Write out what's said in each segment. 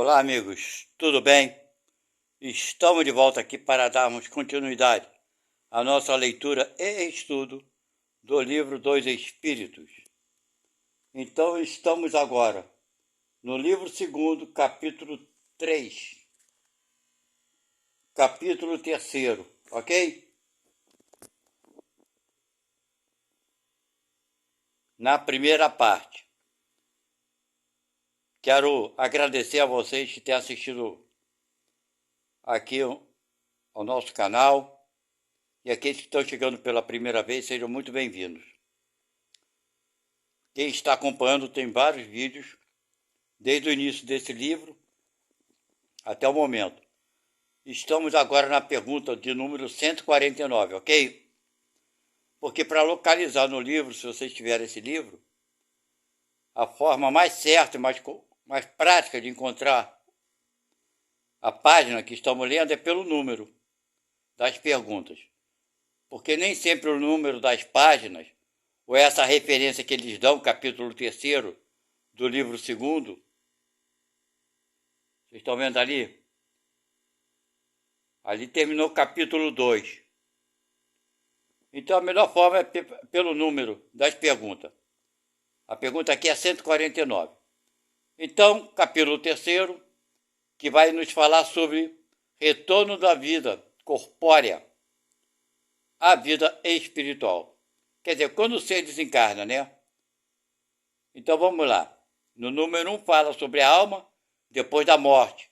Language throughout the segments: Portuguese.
Olá, amigos, tudo bem? Estamos de volta aqui para darmos continuidade à nossa leitura e estudo do livro dos Espíritos. Então, estamos agora no livro 2, capítulo 3, capítulo 3, ok? Na primeira parte. Quero agradecer a vocês que têm assistido aqui ao nosso canal e aqueles que estão chegando pela primeira vez, sejam muito bem-vindos. Quem está acompanhando tem vários vídeos, desde o início desse livro até o momento. Estamos agora na pergunta de número 149, ok? Porque para localizar no livro, se vocês tiverem esse livro, a forma mais certa e mais prática de encontrar a página que estamos lendo é pelo número das perguntas. Porque nem sempre o número das páginas, ou essa referência que eles dão, capítulo 3 do livro 2, vocês estão vendo ali? Ali terminou o capítulo 2. Então a melhor forma é pelo número das perguntas. A pergunta aqui é 149. Então, capítulo 3, que vai nos falar sobre retorno da vida corpórea à vida espiritual. Quer dizer, quando o ser desencarna, né? Então vamos lá. No número 1 fala sobre a alma depois da morte,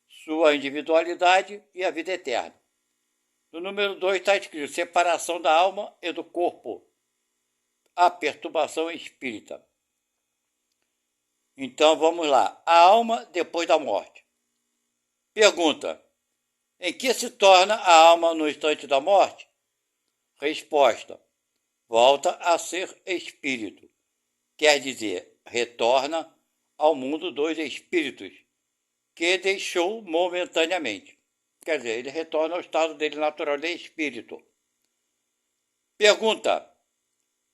sua individualidade e a vida eterna. No número 2 está escrito separação da alma e do corpo, a perturbação espírita. Então vamos lá. A alma depois da morte. Pergunta: em que se torna a alma no instante da morte? Resposta: volta a ser espírito. Quer dizer, retorna ao mundo dos espíritos, que deixou momentaneamente. Quer dizer, ele retorna ao estado dele natural de espírito. Pergunta: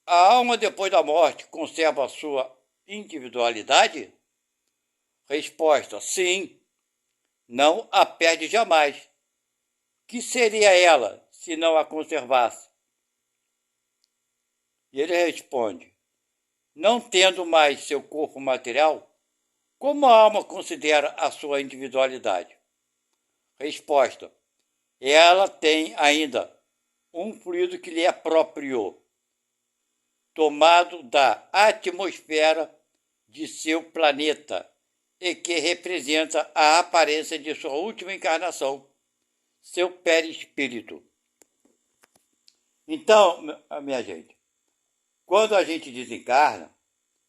a alma depois da morte conserva a sua individualidade? Resposta: sim, não a perde jamais. Que seria ela se não a conservasse? E ele responde: não tendo mais seu corpo material, como a alma considera a sua individualidade? Resposta: ela tem ainda um fluido que lhe é próprio, tomado da atmosfera de seu planeta e que representa a aparência de sua última encarnação, seu perispírito. Então, minha gente, quando a gente desencarna,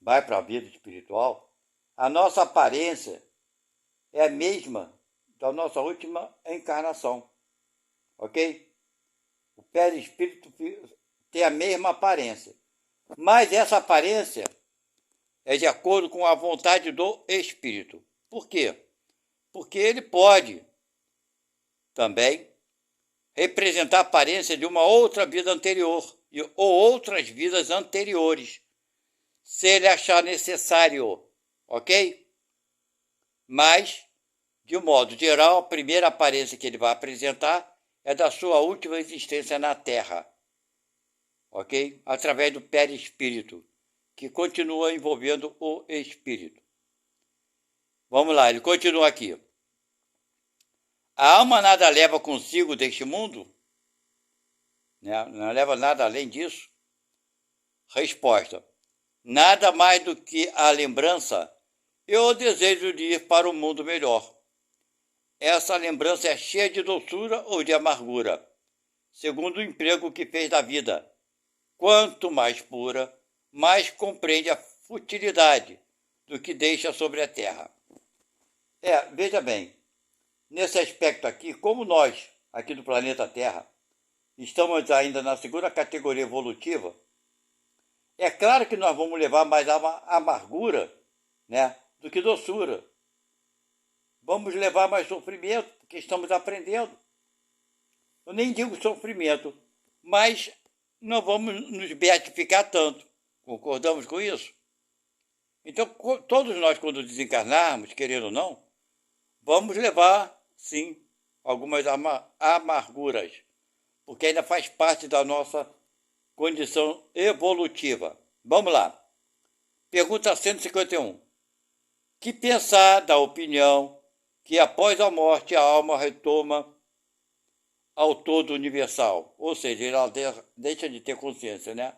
vai para a vida espiritual, a nossa aparência é a mesma da nossa última encarnação, ok? O perispírito tem a mesma aparência, mas essa aparência é de acordo com a vontade do espírito. Por quê? Porque ele pode também representar a aparência de uma outra vida anterior ou outras vidas anteriores, se ele achar necessário, ok? Mas, de um modo geral, a primeira aparência que ele vai apresentar é da sua última existência na Terra, ok? Através do perispírito, que continua envolvendo o espírito. Vamos lá, ele continua aqui. A alma nada leva consigo deste mundo? Né? Não leva nada além disso? Resposta: nada mais do que a lembrança e o desejo de ir para um mundo melhor. Essa lembrança é cheia de doçura ou de amargura, segundo o emprego que fez da vida. Quanto mais pura, mais compreende a futilidade do que deixa sobre a terra. Veja bem, nesse aspecto aqui, como nós, aqui do planeta Terra, estamos ainda na segunda categoria evolutiva, é claro que nós vamos levar mais amargura, né, do que doçura. Vamos levar mais sofrimento, porque estamos aprendendo. Eu nem digo sofrimento, mas não vamos nos beatificar tanto. Concordamos com isso? Então, todos nós, quando desencarnarmos, querendo ou não, vamos levar, sim, algumas amarguras, porque ainda faz parte da nossa condição evolutiva. Vamos lá. Pergunta 151. Que pensar da opinião que após a morte a alma retoma ao todo universal? Ou seja, ela deixa de ter consciência, né?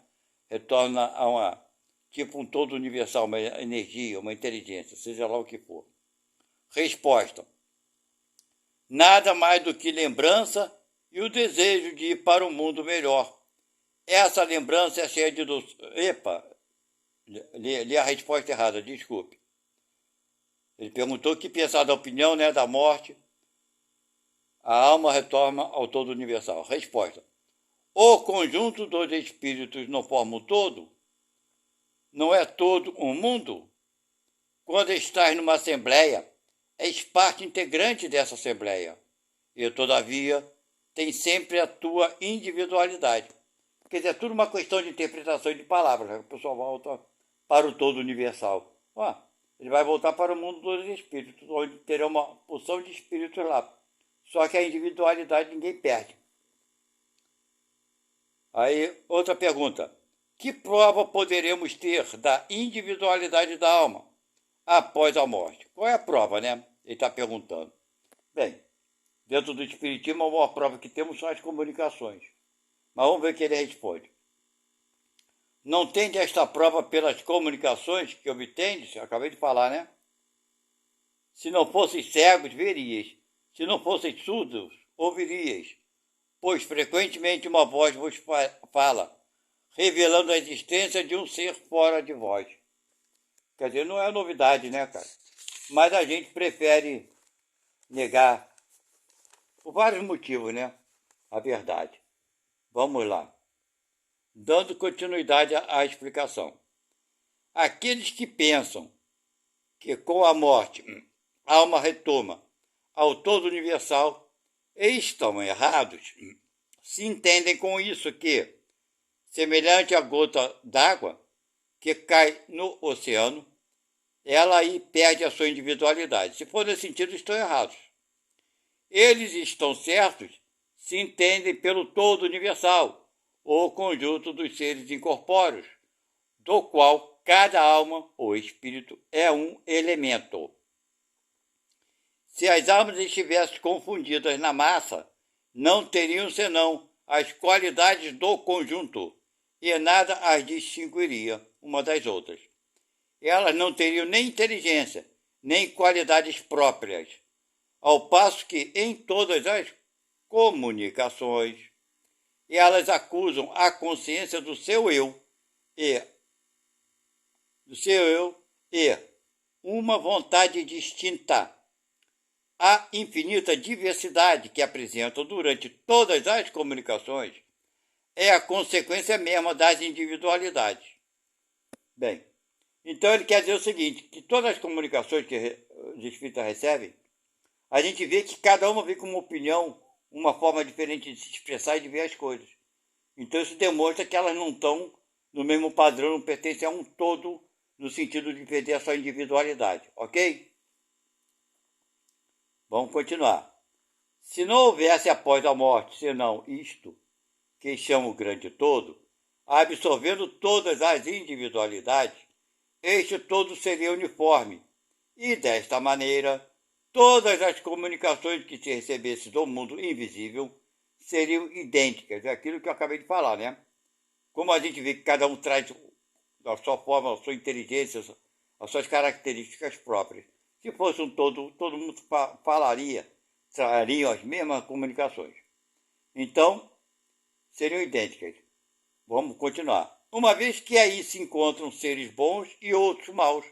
Retorna a tipo um todo universal, uma energia, uma inteligência, seja lá o que for. Resposta. Nada mais do que lembrança e o desejo de ir para um mundo melhor. Essa lembrança é cheia de doçura. Epa, li a resposta errada, desculpe. Ele perguntou o que pensar da opinião, né, da morte. A alma retorna ao todo universal. Resposta. O conjunto dos espíritos não forma um todo? Não é todo um mundo? Quando estás numa assembleia, és parte integrante dessa assembleia. E, todavia, tem sempre a tua individualidade. Quer dizer, é tudo uma questão de interpretação de palavras. Né? O pessoal volta para o todo universal. Ele vai voltar para o mundo dos espíritos, onde terá uma porção de espíritos lá. Só que a individualidade ninguém perde. Aí, outra pergunta. Que prova poderemos ter da individualidade da alma após a morte? Qual é a prova, né? Ele está perguntando. Bem, dentro do espiritismo, a maior prova que temos são as comunicações. Mas vamos ver o que ele responde. Não tende esta prova pelas comunicações que obtendes? Acabei de falar, né? Se não fosseis cegos, verias. Se não fosseis surdos, ouvirias. Pois frequentemente uma voz vos fala, revelando a existência de um ser fora de vós. Quer dizer, não é novidade, né, cara? Mas a gente prefere negar por vários motivos, né? A verdade. Vamos lá. Dando continuidade à explicação. Aqueles que pensam que com a morte a alma retoma ao todo universal estão errados. Se entendem com isso que, semelhante à gota d'água que cai no oceano, ela aí perde a sua individualidade. Se for nesse sentido, estão errados. Eles estão certos se entendem pelo todo universal, ou conjunto dos seres incorpóreos, do qual cada alma ou espírito é um elemento. Se as almas estivessem confundidas na massa, não teriam senão as qualidades do conjunto, e nada as distinguiria uma das outras. Elas não teriam nem inteligência, nem qualidades próprias, ao passo que em todas as comunicações elas acusam a consciência do seu eu e uma vontade distinta. A infinita diversidade que apresentam durante todas as comunicações é a consequência mesma das individualidades. Bem, então ele quer dizer o seguinte, que todas as comunicações que os espíritas recebem, a gente vê que cada uma vem com uma opinião, uma forma diferente de se expressar e de ver as coisas. Então isso demonstra que elas não estão no mesmo padrão, não pertencem a um todo, no sentido de perder a sua individualidade, ok? Vamos continuar. Se não houvesse após a morte, senão isto, que chama o grande todo, absorvendo todas as individualidades, este todo seria uniforme, e desta maneira, todas as comunicações que se recebesse do mundo invisível seriam idênticas, é aquilo que eu acabei de falar, né? Como a gente vê que cada um traz a sua forma, a sua inteligência, as suas características próprias. Se fosse um todo, todo mundo falaria, trariam as mesmas comunicações. Então, seriam idênticas. Vamos continuar. Uma vez que aí se encontram seres bons e outros maus,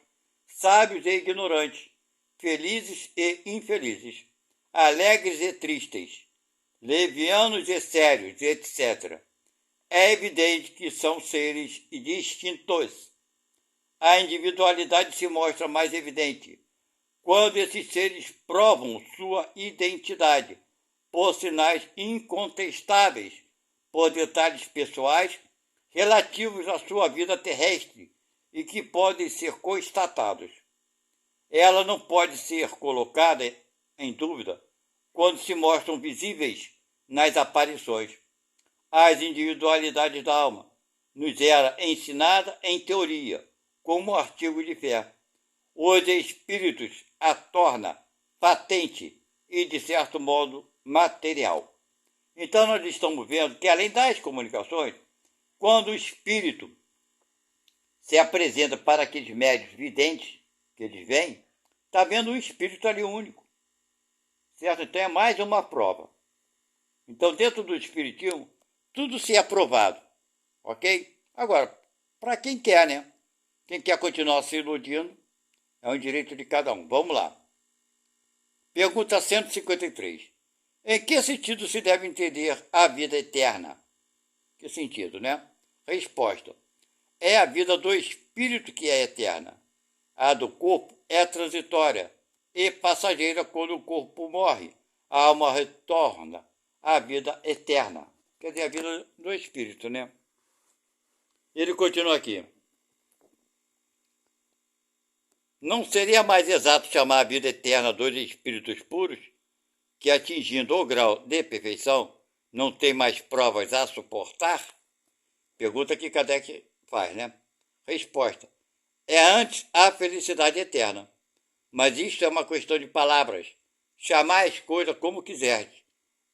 sábios e ignorantes, felizes e infelizes, alegres e tristes, levianos e sérios, etc. É evidente que são seres distintos. A individualidade se mostra mais evidente quando esses seres provam sua identidade por sinais incontestáveis, por detalhes pessoais relativos à sua vida terrestre e que podem ser constatados. Ela não pode ser colocada em dúvida quando se mostram visíveis nas aparições. As individualidades da alma nos era ensinada em teoria, como artigo de fé. Os espíritos a torna patente e, de certo modo, material. Então, nós estamos vendo que, além das comunicações, quando o espírito se apresenta para aqueles médios videntes que eles veem, está vendo um espírito ali único. Certo? Então, é mais uma prova. Então, dentro do espiritismo, tudo se é aprovado. Ok? Agora, para quem quer, né? Quem quer continuar se iludindo, é um direito de cada um. Vamos lá. Pergunta 153. Em que sentido se deve entender a vida eterna? Que sentido, né? Resposta. É a vida do espírito que é eterna. A do corpo é transitória e passageira quando o corpo morre. A alma retorna à vida eterna. Quer dizer, a vida do espírito, né? Ele continua aqui. Não seria mais exato chamar a vida eterna dos espíritos puros, que atingindo o grau de perfeição, não tem mais provas a suportar? Pergunta que Kardec faz, né? Resposta. É antes a felicidade eterna. Mas isto é uma questão de palavras. Chamai as coisas como quiserdes,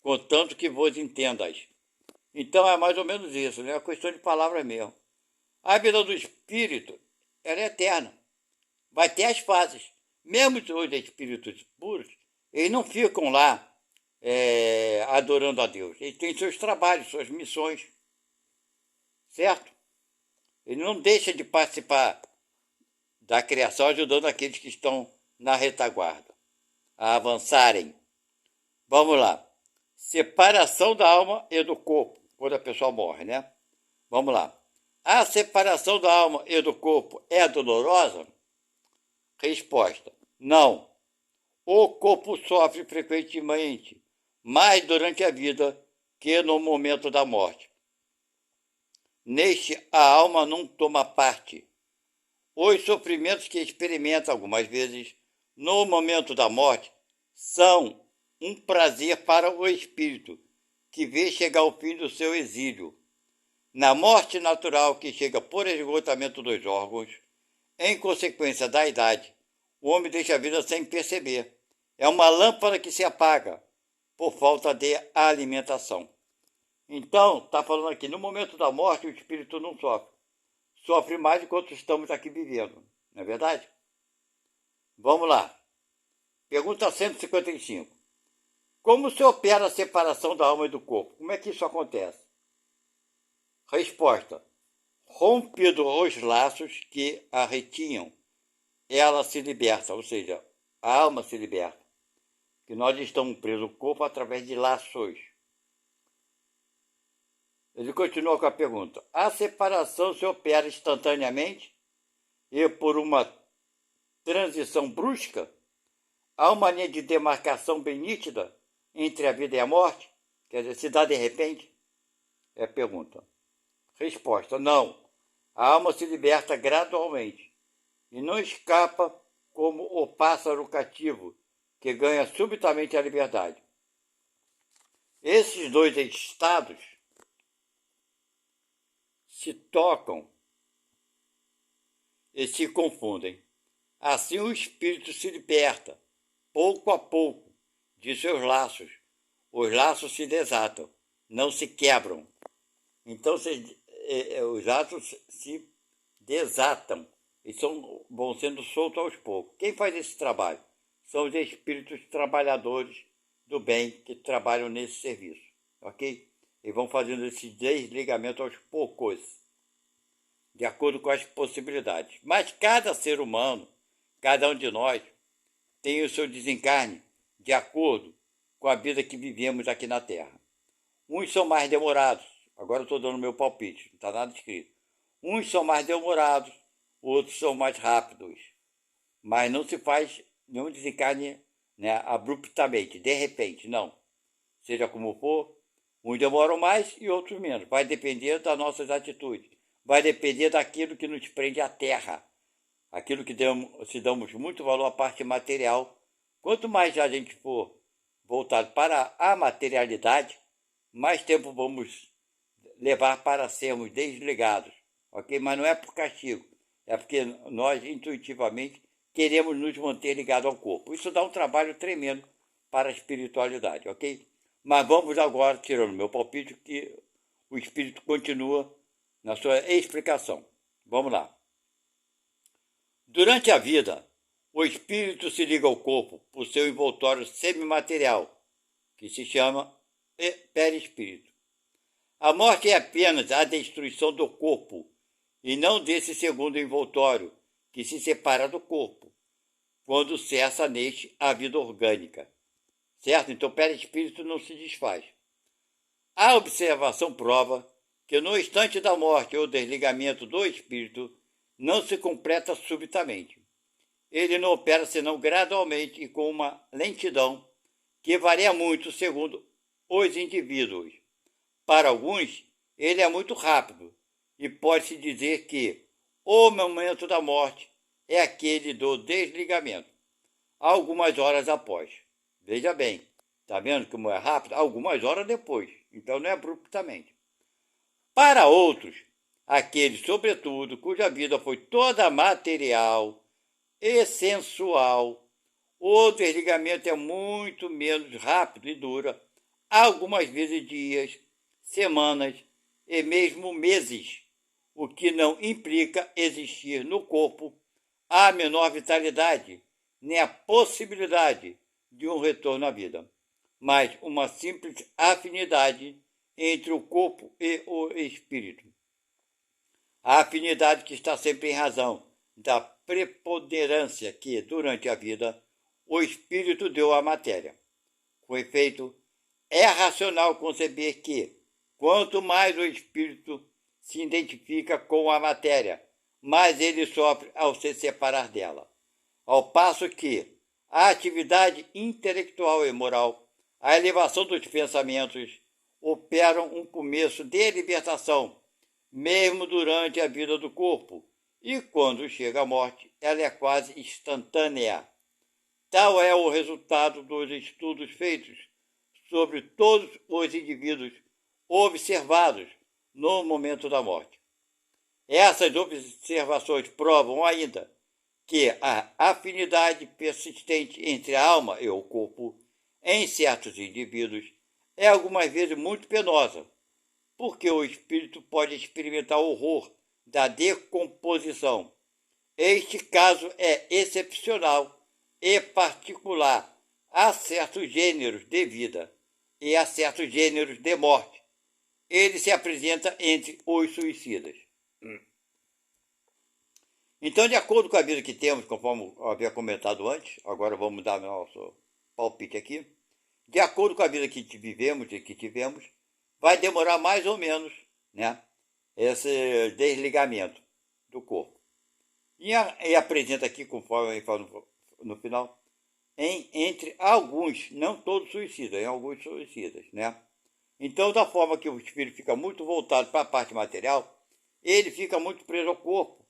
contanto que vos entendas. Então é mais ou menos isso, né? É uma questão de palavras mesmo. A vida do espírito, ela é eterna. Vai ter as fases. Mesmo os espíritos puros, eles não ficam lá adorando a Deus. Eles têm seus trabalhos, suas missões. Certo? Ele não deixa de participar da criação, ajudando aqueles que estão na retaguarda a avançarem. Vamos lá. Separação da alma e do corpo, quando a pessoa morre, né? Vamos lá. A separação da alma e do corpo é dolorosa? Resposta. Não. O corpo sofre frequentemente, mais durante a vida que no momento da morte. Neste, a alma não toma parte. Os sofrimentos que experimenta algumas vezes no momento da morte são um prazer para o espírito, que vê chegar ao fim do seu exílio. Na morte natural, que chega por esgotamento dos órgãos, em consequência da idade, o homem deixa a vida sem perceber. É uma lâmpada que se apaga por falta de alimentação. Então, está falando aqui, no momento da morte, o espírito não sofre. Sofre mais enquanto estamos aqui vivendo. Não é verdade? Vamos lá. Pergunta 155. Como se opera a separação da alma e do corpo? Como é que isso acontece? Resposta. Rompido os laços que a retinham, ela se liberta, ou seja, a alma se liberta. Que nós estamos presos ao corpo através de laços. Ele continua com a pergunta. A separação se opera instantaneamente e por uma transição brusca? Há uma linha de demarcação bem nítida entre a vida e a morte? Quer dizer, se dá de repente? É a pergunta. Resposta. Não. A alma se liberta gradualmente e não escapa como o pássaro cativo, que ganha subitamente a liberdade. Esses dois estados se tocam e se confundem. Assim o espírito se liberta, pouco a pouco, de seus laços. Os laços se desatam, não se quebram. Então os laços se desatam e vão sendo soltos aos poucos. Quem faz esse trabalho? São os espíritos trabalhadores do bem que trabalham nesse serviço. Ok? E vão fazendo esse desligamento aos poucos, de acordo com as possibilidades. Mas cada ser humano, cada um de nós, tem o seu desencarne de acordo com a vida que vivemos aqui na Terra. Uns são mais demorados, agora eu estou dando meu palpite, não está nada escrito. Uns são mais demorados, outros são mais rápidos. Mas não se faz nenhum desencarne, né, abruptamente, de repente, não. Seja como for, uns demoram mais e outros menos. Vai depender das nossas atitudes. Vai depender daquilo que nos prende à Terra. Aquilo que damos muito valor à parte material Quanto mais a gente for voltado para a materialidade, mais tempo vamos levar para sermos desligados, ok? Mas não é por castigo, é porque nós intuitivamente queremos nos manter ligados ao corpo. Isso dá um trabalho tremendo para a espiritualidade, ok? Mas vamos agora, tirando meu palpite, que o espírito continua na sua explicação. Vamos lá. Durante a vida, o espírito se liga ao corpo por seu envoltório semimaterial, que se chama perispírito. A morte é apenas a destruição do corpo, e não desse segundo envoltório, que se separa do corpo, quando cessa neste a vida orgânica. Certo? Então o perispírito não se desfaz. A observação prova que no instante da morte ou desligamento do espírito não se completa subitamente. Ele não opera senão gradualmente e com uma lentidão que varia muito segundo os indivíduos. Para alguns, ele é muito rápido e pode-se dizer que o momento da morte é aquele do desligamento, algumas horas após. Veja bem, está vendo como é rápido? Algumas horas depois, então não é abruptamente. Para outros, aqueles, sobretudo, cuja vida foi toda material e sensual, o desligamento é muito menos rápido e dura, algumas vezes dias, semanas e mesmo meses, o que não implica existir no corpo a menor vitalidade, nem a possibilidade de um retorno à vida, mas uma simples afinidade entre o corpo e o espírito. A afinidade que está sempre em razão da preponderância que, durante a vida, o espírito deu à matéria. Com efeito, é racional conceber que, quanto mais o espírito se identifica com a matéria, mais ele sofre ao se separar dela. Ao passo que a atividade intelectual e moral, a elevação dos pensamentos, operam um começo de libertação, mesmo durante a vida do corpo, e quando chega a morte, ela é quase instantânea. Tal é o resultado dos estudos feitos sobre todos os indivíduos observados no momento da morte. Essas observações provam ainda que a afinidade persistente entre a alma e o corpo em certos indivíduos é algumas vezes muito penosa, porque o espírito pode experimentar o horror da decomposição. Este caso é excepcional e particular a certos gêneros de vida e a certos gêneros de morte. Ele se apresenta entre os suicidas. Então, de acordo com a vida que temos, conforme eu havia comentado antes, agora vamos dar nosso palpite aqui, de acordo com a vida que vivemos e que tivemos, vai demorar mais ou menos, né, esse desligamento do corpo. E apresenta aqui, conforme eu falo no final, entre alguns, não todos suicidas, em alguns suicidas, né? Então, da forma que o espírito fica muito voltado para a parte material, ele fica muito preso ao corpo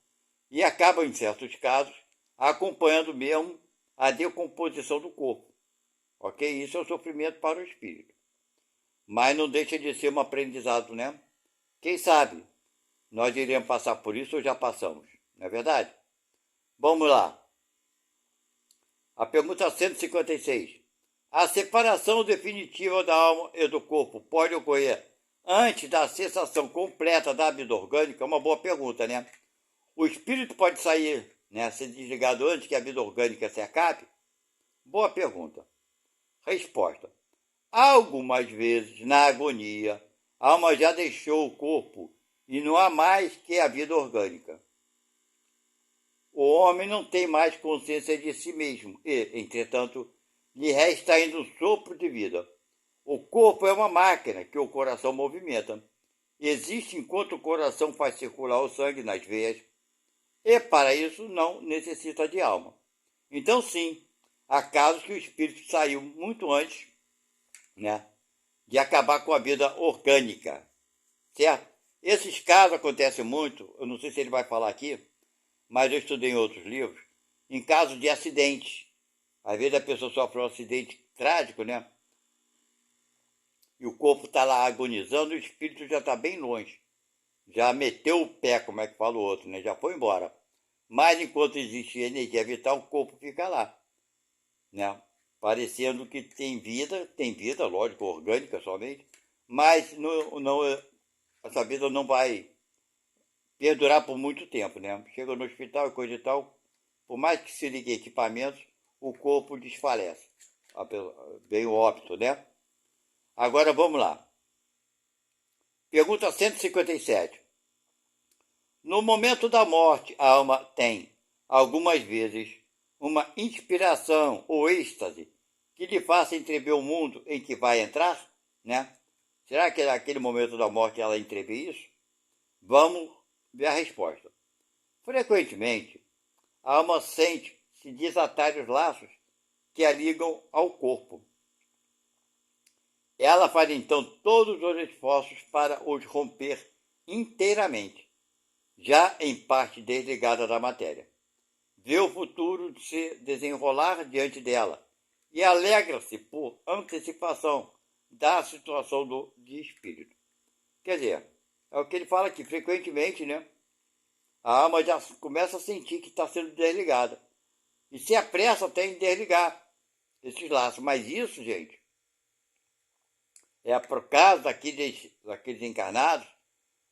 e acaba, em certos casos, acompanhando mesmo a decomposição do corpo. Ok? Isso é um sofrimento para o espírito. Mas não deixa de ser um aprendizado, né? Quem sabe nós iremos passar por isso ou já passamos, não é verdade? Vamos lá. A pergunta 156. A separação definitiva da alma e do corpo pode ocorrer antes da cessação completa da vida orgânica? É uma boa pergunta, né? O espírito pode sair, né, ser desligado antes que a vida orgânica se acabe? Boa pergunta. Resposta. Algumas vezes, na agonia, a alma já deixou o corpo e não há mais que a vida orgânica. O homem não tem mais consciência de si mesmo e, entretanto, lhe resta ainda um sopro de vida. O corpo é uma máquina que o coração movimenta. Existe enquanto o coração faz circular o sangue nas veias e, para isso, não necessita de alma. Então, sim, há casos que o espírito saiu muito antes, né, de acabar com a vida orgânica, certo? Esses casos acontecem muito, eu não sei se ele vai falar aqui, mas eu estudei em outros livros, em casos de acidentes Às vezes a pessoa sofre um acidente trágico, né? E o corpo está lá agonizando, o espírito já está bem longe. Já meteu o pé, como é que fala o outro, né? Já foi embora. Mas enquanto existe energia vital, o corpo fica lá, né? Parecendo que tem vida, lógico, orgânica somente, mas essa vida não vai perdurar por muito tempo, né? Chega no hospital e coisa e tal, por mais que se ligue equipamentos, o corpo desfalece. Bem o óbito, né? Agora vamos lá. Pergunta 157. No momento da morte, a alma tem, algumas vezes, uma inspiração ou êxtase que lhe faça entrever o mundo em que vai entrar, né? Será que naquele momento da morte ela entrevê isso? Vamos ver a resposta. Frequentemente, a alma sente se desatar os laços que a ligam ao corpo. Ela faz então todos os esforços para os romper inteiramente, já em parte desligada da matéria. Vê o futuro se desenrolar diante dela e alegra-se por antecipação da situação de espírito. Quer dizer, é o que ele fala aqui, frequentemente, né? A alma já começa a sentir que está sendo desligada. E se apressa até em desligar esses laços. Mas isso, gente, é por causa daqueles encarnados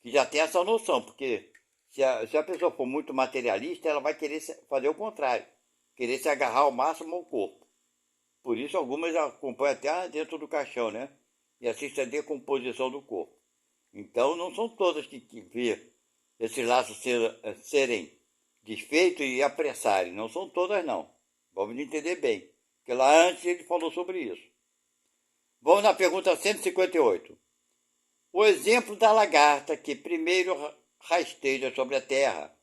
que já tem essa noção. Porque se a pessoa for muito materialista, ela vai querer fazer o contrário. Querer se agarrar ao máximo ao corpo. Por isso, algumas acompanham até dentro do caixão, né? E assistem a decomposição do corpo. Então, não são todas que vê esses laços serem desfeitos e apressarem. Não são todas, não. Vamos entender bem. Porque lá antes ele falou sobre isso. Vamos na pergunta 158. O exemplo da lagarta que primeiro rasteja sobre a terra,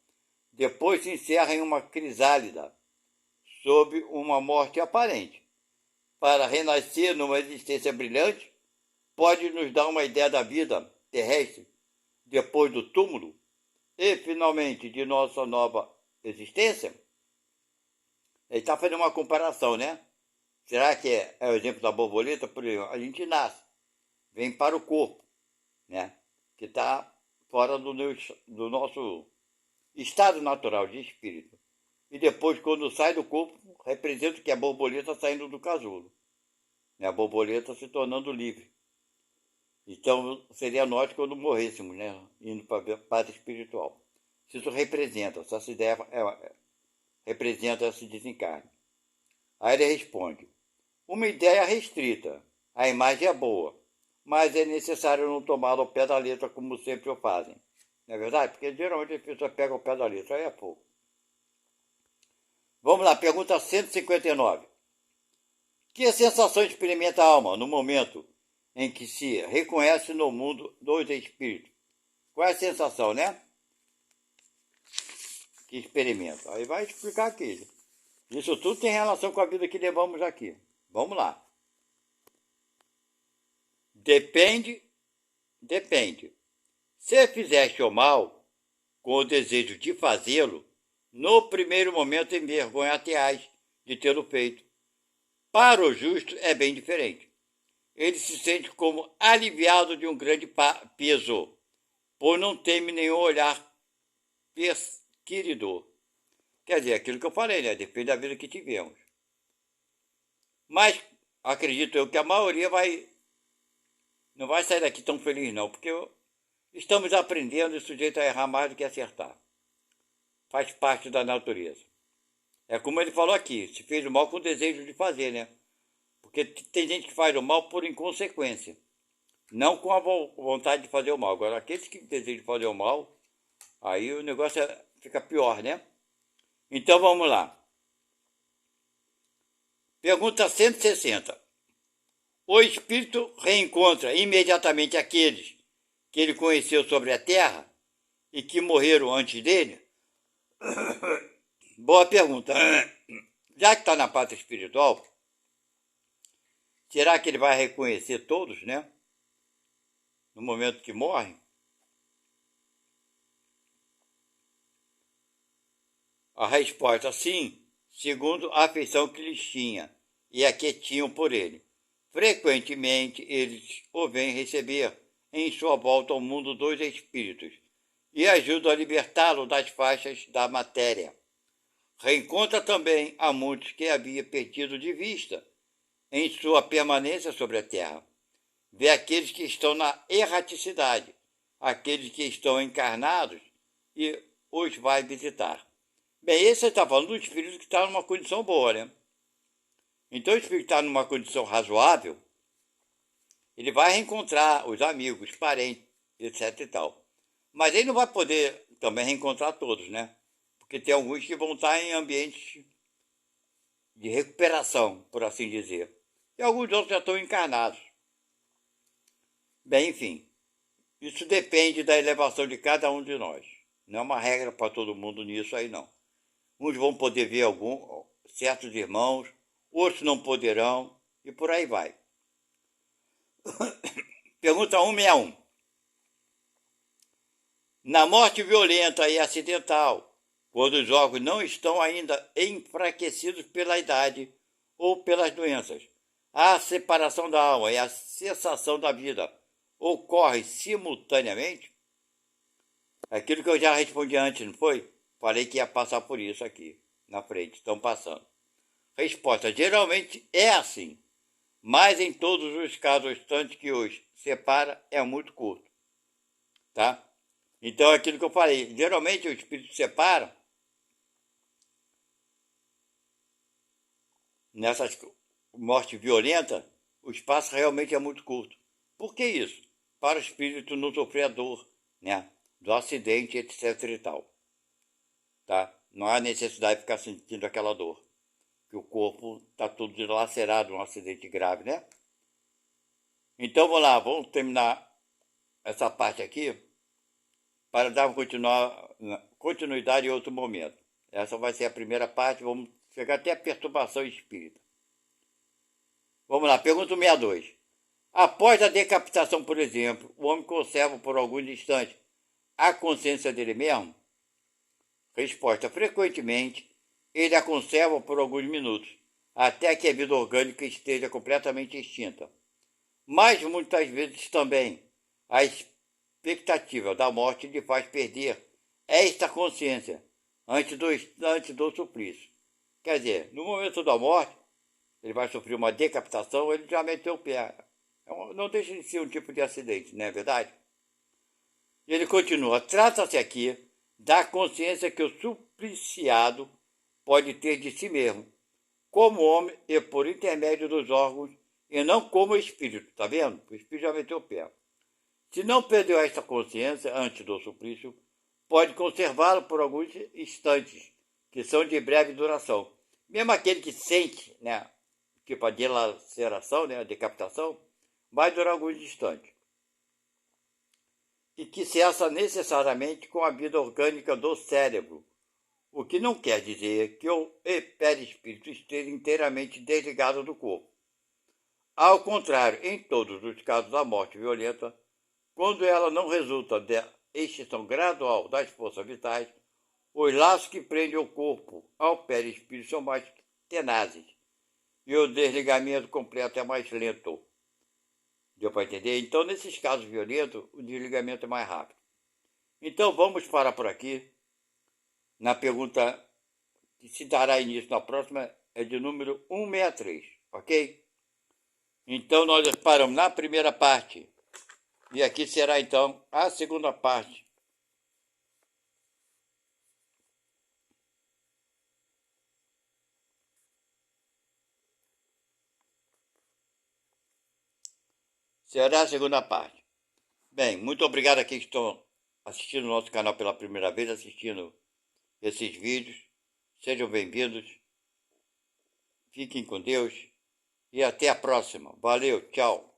depois se encerra em uma crisálida, sob uma morte aparente, para renascer numa existência brilhante, pode nos dar uma ideia da vida terrestre depois do túmulo e, finalmente, de nossa nova existência? Ele está fazendo uma comparação, né? Será que é o exemplo da borboleta? Por exemplo, a gente nasce, vem para o corpo, né? Que está fora do nosso estado natural de espírito. E depois, quando sai do corpo, representa que a borboleta saindo do casulo. Né? A borboleta se tornando livre. Então, seria nós quando morrêssemos, né? Indo para a parte espiritual. Isso representa, essa ideia representa esse desencarne. Aí ele responde: uma ideia restrita, a imagem é boa, mas é necessário não tomá-la ao pé da letra como sempre o fazem. Não é verdade? Porque geralmente as pessoas pegam ao pé da letra, aí é pouco. Vamos lá, pergunta 159. Que sensação experimenta a alma no momento em que se reconhece no mundo dos espíritos? Qual é a sensação, né? Que experimenta. Aí vai explicar aqui. Isso tudo tem relação com a vida que levamos aqui. Vamos lá. Depende. Se fizeste o mal, com o desejo de fazê-lo, no primeiro momento envergonhar-te-ás de tê-lo feito. Para o justo é bem diferente. Ele se sente como aliviado de um grande peso, pois não teme nenhum olhar perseguidor. Quer dizer, aquilo que eu falei, né? Depende da vida que tivemos. Mas acredito eu que a maioria não vai sair daqui tão feliz, não, porque estamos aprendendo e sujeito a errar mais do que acertar. Faz parte da natureza. É como ele falou aqui, se fez o mal com o desejo de fazer, né? Porque tem gente que faz o mal por inconsequência, não com a vontade de fazer o mal. Agora, aqueles que desejam fazer o mal, aí o negócio fica pior, né? Então vamos lá. Pergunta 160. O espírito reencontra imediatamente aqueles que ele conheceu sobre a terra e que morreram antes dele? Boa pergunta. Já que está na pátria espiritual, será que ele vai reconhecer todos, né? No momento que morrem? A resposta sim, segundo a afeição que lhes tinha e a que tinham por ele. Frequentemente eles o vêm receber em sua volta ao mundo dos espíritos e ajudam a libertá-lo das faixas da matéria. Reencontra também a muitos que havia perdido de vista em sua permanência sobre a terra. Vê aqueles que estão na erraticidade, aqueles que estão encarnados e os vai visitar. Bem, esse está falando do espírito que está numa condição boa, né? Então o espírito está numa condição razoável, ele vai reencontrar os amigos, parentes, etc e tal. Mas ele não vai poder também reencontrar todos, né? Porque tem alguns que vão estar em ambientes de recuperação, por assim dizer. E alguns outros já estão encarnados. Bem, enfim, isso depende da elevação de cada um de nós. Não é uma regra para todo mundo nisso aí, não. Uns vão poder ver certos irmãos, outros não poderão, e por aí vai. Pergunta 161. Na morte violenta e acidental, quando os órgãos não estão ainda enfraquecidos pela idade ou pelas doenças, a separação da alma e a cessação da vida ocorre simultaneamente? Aquilo que eu já respondi antes, não foi? Falei que ia passar por isso aqui, na frente, estão passando. Resposta: geralmente é assim, mas em todos os casos, o instante que os separa é muito curto, tá? Então, é aquilo que eu falei, geralmente o espírito separa nessas mortes violentas, o espaço realmente é muito curto. Por que isso? Para o espírito não sofrer a dor, né, do acidente, etc e tal. Tá? Não há necessidade de ficar sentindo aquela dor, que o corpo está todo dilacerado num acidente grave, né? Então, vamos lá, vamos terminar essa parte aqui para dar continuidade em outro momento. Essa vai ser a primeira parte, vamos chegar até a perturbação espírita. Vamos lá, pergunta 62. Após a decapitação, por exemplo, o homem conserva por alguns instantes a consciência dele mesmo? Resposta: frequentemente, ele a conserva por alguns minutos, até que a vida orgânica esteja completamente extinta. Mas muitas vezes também a expectativa da morte lhe faz perder esta consciência antes do suplício. Quer dizer, no momento da morte, ele vai sofrer uma decapitação, ele já meteu o pé. Não deixa de ser um tipo de acidente, não é verdade? E ele continua: trata-se aqui da consciência que o supliciado pode ter de si mesmo, como homem e por intermédio dos órgãos, e não como espírito, tá vendo? O espírito já meteu o pé. Se não perdeu esta consciência antes do suplício, pode conservá-la por alguns instantes, que são de breve duração. Mesmo aquele que sente, né, tipo a dilaceração, né, a decapitação, vai durar alguns instantes. E que cessa necessariamente com a vida orgânica do cérebro, o que não quer dizer que o perispírito esteja inteiramente desligado do corpo. Ao contrário, em todos os casos da morte violenta, quando ela não resulta da extinção gradual das forças vitais, os laços que prendem o corpo ao perispírito são mais tenazes e o desligamento completo é mais lento. Deu para entender? Então, nesses casos violentos, o desligamento é mais rápido. Então, vamos parar por aqui. Na pergunta que se dará início na próxima é de número 163, ok? Então, nós paramos na primeira parte. E aqui será, então, a segunda parte. Será a segunda parte. Bem, muito obrigado a quem estão assistindo o nosso canal pela primeira vez, assistindo esses vídeos. Sejam bem-vindos. Fiquem com Deus. E até a próxima. Valeu, tchau.